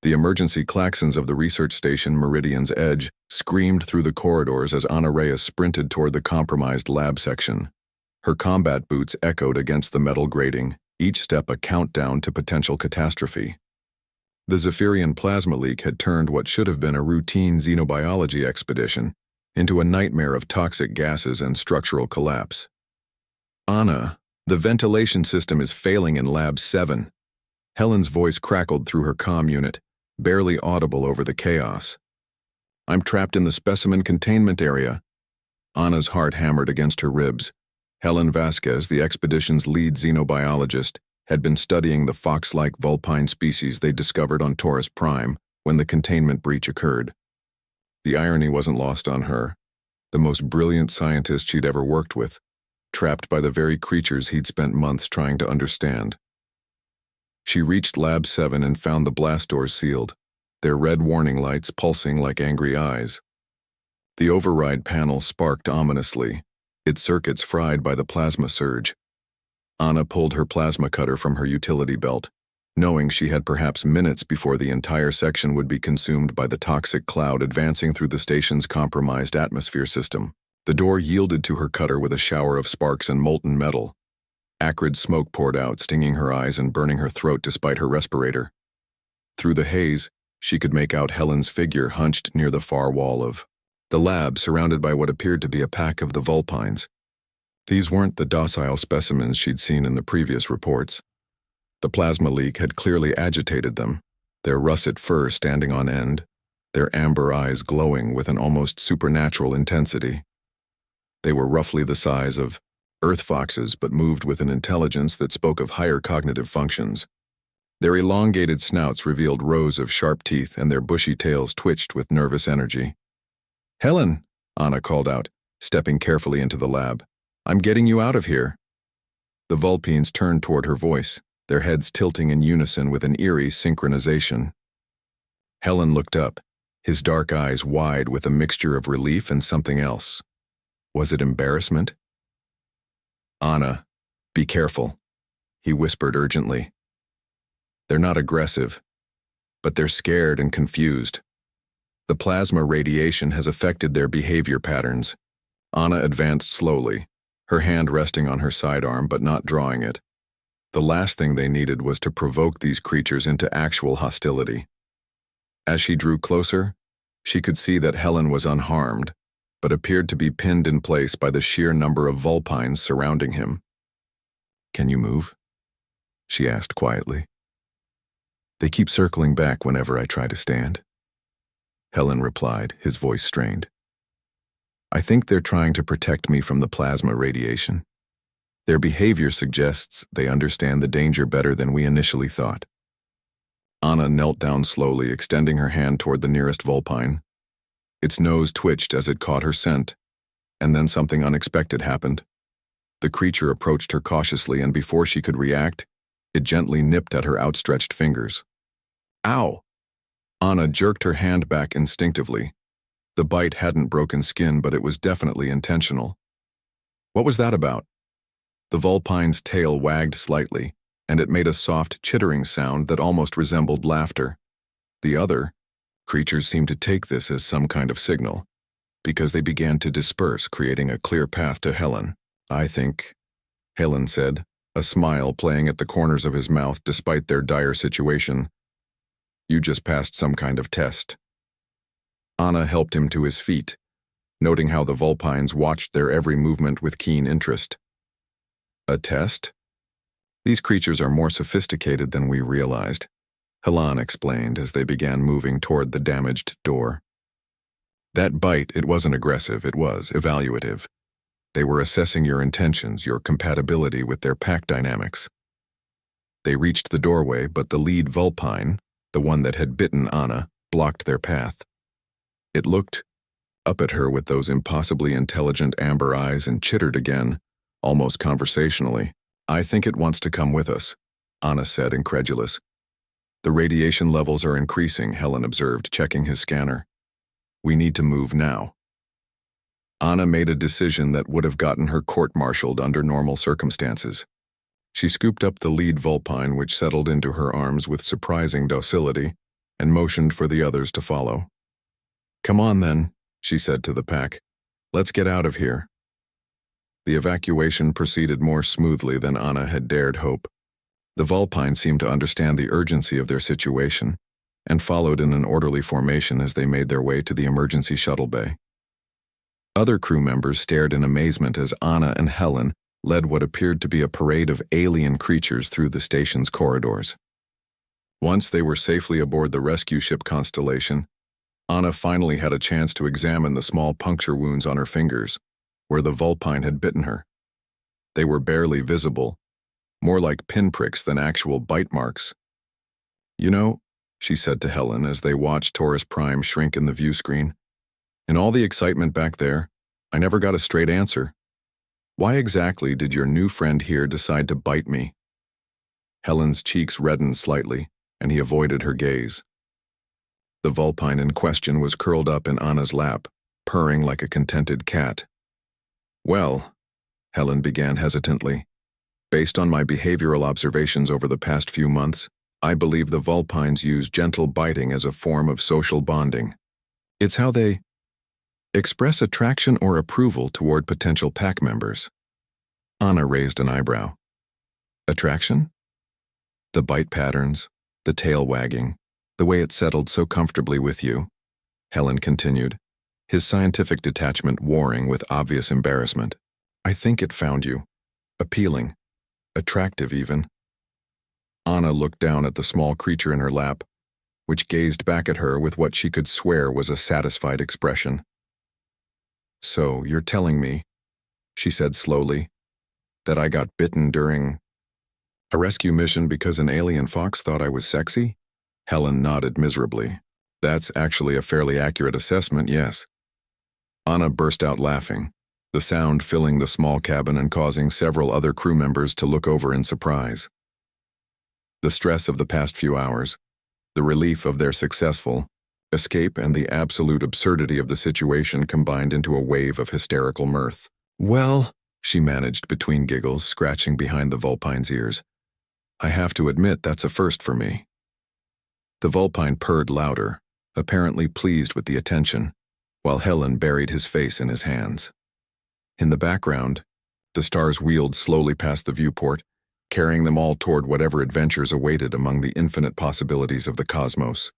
The emergency klaxons of the research station Meridian's Edge screamed through the corridors as Ana Reyes sprinted toward the compromised lab section. Her combat boots echoed against the metal grating, each step a countdown to potential catastrophe. The Zephyrian plasma leak had turned what should have been a routine xenobiology expedition into a nightmare of toxic gases and structural collapse. Ana, the ventilation system is failing in Lab 7. Helen's voice crackled through her comm unit, barely audible over the chaos. I'm trapped in the specimen containment area. Ana's heart hammered against her ribs. Helen Vasquez, the expedition's lead xenobiologist, had been studying the fox-like Vulpine species they discovered on Taurus Prime when the containment breach occurred. The irony wasn't lost on her. The most brilliant scientist she'd ever worked with, trapped by the very creatures he'd spent months trying to understand. She reached Lab 7 and found the blast doors sealed, their red warning lights pulsing like angry eyes. The override panel sparked ominously, its circuits fried by the plasma surge. Ana pulled her plasma cutter from her utility belt, knowing she had perhaps minutes before the entire section would be consumed by the toxic cloud advancing through the station's compromised atmosphere system. The door yielded to her cutter with a shower of sparks and molten metal. Acrid smoke poured out, stinging her eyes and burning her throat despite her respirator. Through the haze, she could make out Helen's figure hunched near the far wall of the lab, surrounded by what appeared to be a pack of the Vulpines. These weren't the docile specimens she'd seen in the previous reports. The plasma leak had clearly agitated them, their russet fur standing on end, their amber eyes glowing with an almost supernatural intensity. They were roughly the size of Earth foxes, but moved with an intelligence that spoke of higher cognitive functions. Their elongated snouts revealed rows of sharp teeth, and their bushy tails twitched with nervous energy. "Helen," Ana called out, stepping carefully into the lab. "I'm getting you out of here." The Vulpines turned toward her voice, their heads tilting in unison with an eerie synchronization. Helen looked up, his dark eyes wide with a mixture of relief and something else. Was it embarrassment? "Ana, be careful," he whispered urgently. "They're not aggressive, but they're scared and confused. The plasma radiation has affected their behavior patterns." Ana advanced slowly, her hand resting on her sidearm but not drawing it. The last thing they needed was to provoke these creatures into actual hostility. As she drew closer, she could see that Helen was unharmed, but appeared to be pinned in place by the sheer number of Vulpines surrounding him. "Can you move?" she asked quietly. "They keep circling back whenever I try to stand," Helen replied, his voice strained. "I think they're trying to protect me from the plasma radiation. Their behavior suggests they understand the danger better than we initially thought." Ana knelt down slowly, extending her hand toward the nearest Vulpine. Its nose twitched as it caught her scent, and then something unexpected happened. The creature approached her cautiously, and before she could react, it gently nipped at her outstretched fingers. "Ow!" Ana jerked her hand back instinctively. The bite hadn't broken skin, but it was definitely intentional. "What was that about?" The Vulpine's tail wagged slightly, and it made a soft chittering sound that almost resembled laughter. The other creatures seemed to take this as some kind of signal, because they began to disperse, creating a clear path to Helen. "I think," Helen said, a smile playing at the corners of his mouth despite their dire situation, "you just passed some kind of test." Ana helped him to his feet, noting how the Vulpines watched their every movement with keen interest. "A test? These creatures are more sophisticated than we realized," Helen explained as they began moving toward the damaged door. "That bite, it wasn't aggressive, it was evaluative. They were assessing your intentions, your compatibility with their pack dynamics." They reached the doorway, but the lead Vulpine, the one that had bitten Ana, blocked their path. It looked up at her with those impossibly intelligent amber eyes and chittered again, almost conversationally. "I think it wants to come with us," Ana said, incredulous. "The radiation levels are increasing," Helen observed, checking his scanner. "We need to move now." Ana made a decision that would have gotten her court-martialed under normal circumstances. She scooped up the lead Vulpine, which settled into her arms with surprising docility, and motioned for the others to follow. "Come on then," she said to the pack. "Let's get out of here." The evacuation proceeded more smoothly than Anna had dared hope. The Vulpine seemed to understand the urgency of their situation and followed in an orderly formation as they made their way to the emergency shuttle bay. Other crew members stared in amazement as Anna and Helen led what appeared to be a parade of alien creatures through the station's corridors. Once they were safely aboard the rescue ship Constellation, Anna finally had a chance to examine the small puncture wounds on her fingers, where the Vulpine had bitten her. They were barely visible, more like pinpricks than actual bite marks. "You know," she said to Helen as they watched Taurus Prime shrink in the view screen, "in all the excitement back there, I never got a straight answer. Why exactly did your new friend here decide to bite me?" Helen's cheeks reddened slightly, and he avoided her gaze. The Vulpine in question was curled up in Anna's lap, purring like a contented cat. "Well," Helen began hesitantly, "based on my behavioral observations over the past few months, I believe the Vulpines use gentle biting as a form of social bonding. It's how they express attraction or approval toward potential pack members." Anna raised an eyebrow. "Attraction?" "The bite patterns, the tail wagging, the way it settled so comfortably with you," Helen continued, his scientific detachment warring with obvious embarrassment. "I think it found you appealing, attractive even." Anna looked down at the small creature in her lap, which gazed back at her with what she could swear was a satisfied expression. "So you're telling me," she said slowly, "that I got bitten during a rescue mission because an alien fox thought I was sexy?" Helen nodded miserably. "That's actually a fairly accurate assessment, yes." Anna burst out laughing, the sound filling the small cabin and causing several other crew members to look over in surprise. The stress of the past few hours, the relief of their successful escape, and the absolute absurdity of the situation combined into a wave of hysterical mirth. "Well," she managed between giggles, scratching behind the Vulpine's ears, "I have to admit that's a first for me." The Vulpine purred louder, apparently pleased with the attention, while Helen buried his face in his hands. In the background, the stars wheeled slowly past the viewport, carrying them all toward whatever adventures awaited among the infinite possibilities of the cosmos.